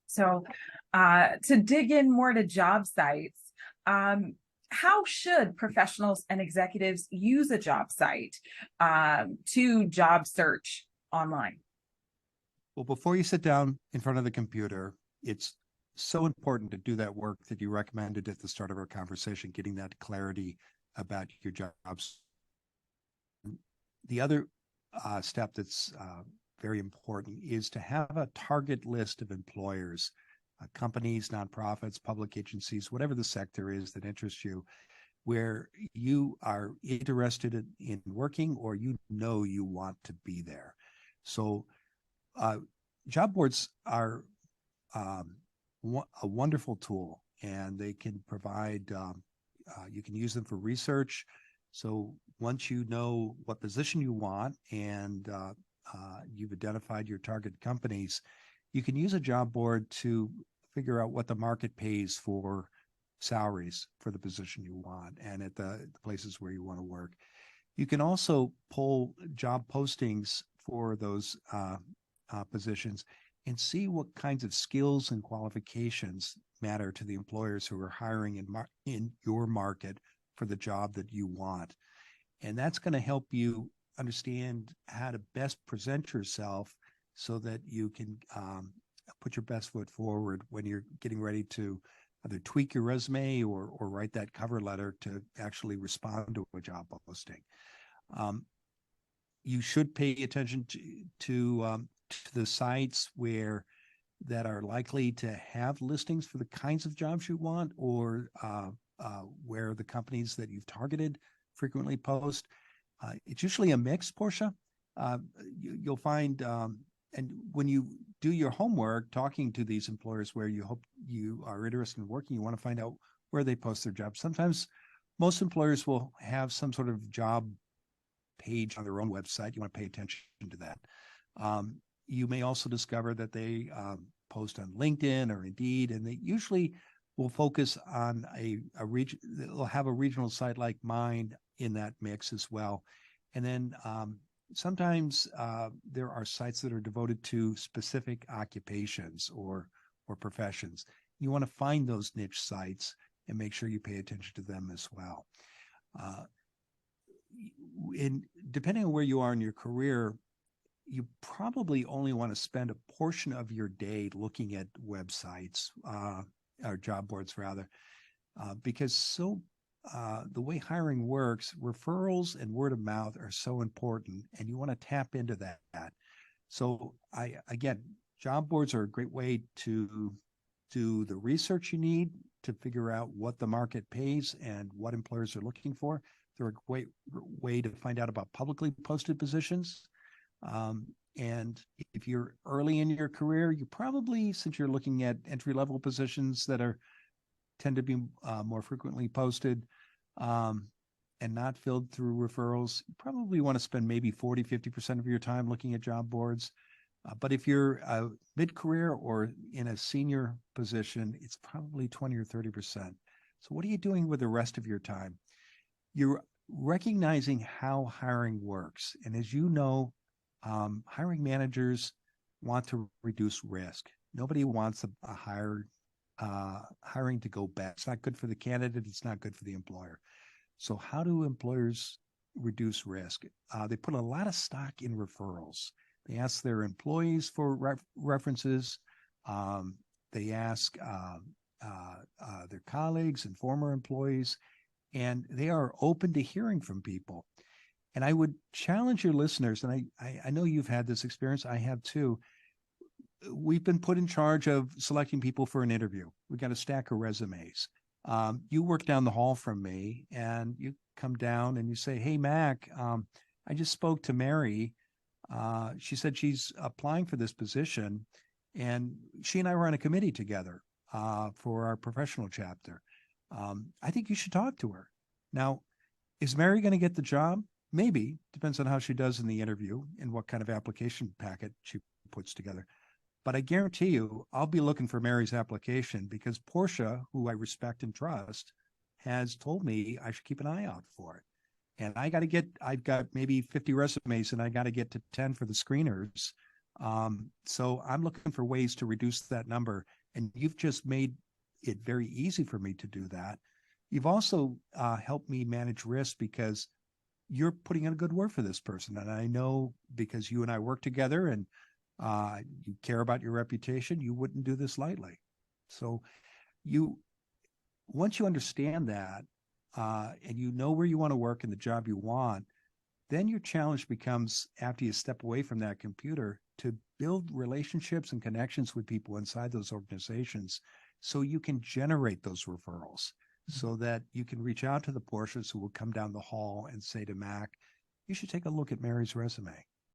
So, to dig in more to job sites, um, how should professionals and executives use a job site to job search online? Well, before you sit down in front of the computer, it's so important to do that work that you recommended at the start of our conversation, getting that clarity about your jobs. The other step that's very important is to have a target list of employers, companies, nonprofits, public agencies, whatever the sector is that interests you, where you are interested in working or you want to be there. So uh, job boards are a wonderful tool, and they can provide, you can use them for research. So once you know what position you want and you've identified your target companies, you can use a job board to figure out what the market pays for salaries for the position you want and at the places where you want to work. You can also pull job postings for those positions and see what kinds of skills and qualifications matter to the employers who are hiring in your market for the job that you want. And that's going to help you understand how to best present yourself so that you can put your best foot forward when you're getting ready to either tweak your resume or write that cover letter to actually respond to a job posting. You should pay attention to the sites that are likely to have listings for the kinds of jobs you want, or where the companies that you've targeted frequently post. It's usually a mix, Portia. You'll find, and when you do your homework, talking to these employers where you hope you are interested in working, you want to find out where they post their jobs. Sometimes most employers will have some sort of job page on their own website. You want to pay attention to that. You may also discover that they post on LinkedIn or Indeed, and they usually will focus on a region. They'll have a regional site like mine in that mix as well. And then sometimes there are sites that are devoted to specific occupations or professions. You want to find those niche sites and make sure you pay attention to them as well. Depending on where you are in your career, you probably only want to spend a portion of your day looking at websites, or job boards rather, because the way hiring works, referrals and word of mouth are so important, and you want to tap into that. So again, job boards are a great way to do the research you need to figure out what the market pays and what employers are looking for. They're a great way to find out about publicly posted positions. And if you're early in your career, you probably, since you're looking at entry-level positions that tend to be more frequently posted and not filled through referrals, you probably want to spend maybe 40-50% of your time looking at job boards. But if you're mid-career or in a senior position, it's probably 20 or 30%. So what are you doing with the rest of your time? You're recognizing how hiring works. And as you know, hiring managers want to reduce risk. Nobody wants a hiring to go bad. It's not good for the candidate. It's not good for the employer. So how do employers reduce risk? They put a lot of stock in referrals. They ask their employees for references. They ask their colleagues and former employees, and they are open to hearing from people. And I would challenge your listeners, and I know you've had this experience, I have too. We've been put in charge of selecting people for an interview. We've got a stack of resumes. You work down the hall from me, and you come down and you say, "Hey, Mac, I just spoke to Mary. She said she's applying for this position, and she and I were on a committee together for our professional chapter. I think you should talk to her." Now, is Mary going to get the job? Maybe. Depends on how she does in the interview and what kind of application packet she puts together. But I guarantee you, I'll be looking for Mary's application because Portia, who I respect and trust, has told me I should keep an eye out for it. And I've got maybe 50 resumes and I got to get to 10 for the screeners. So I'm looking for ways to reduce that number And you've just made it very easy for me to do that. You've also helped me manage risk because you're putting in a good word for this person. And I know because you and I work together and you care about your reputation, you wouldn't do this lightly. So once you understand that and you know where you want to work and the job you want, then your challenge becomes, after you step away from that computer, to build relationships and connections with people inside those organizations so you can generate those referrals, so that you can reach out to the Porsches who will come down the hall and say to Mac, you should take a look at Mary's resume.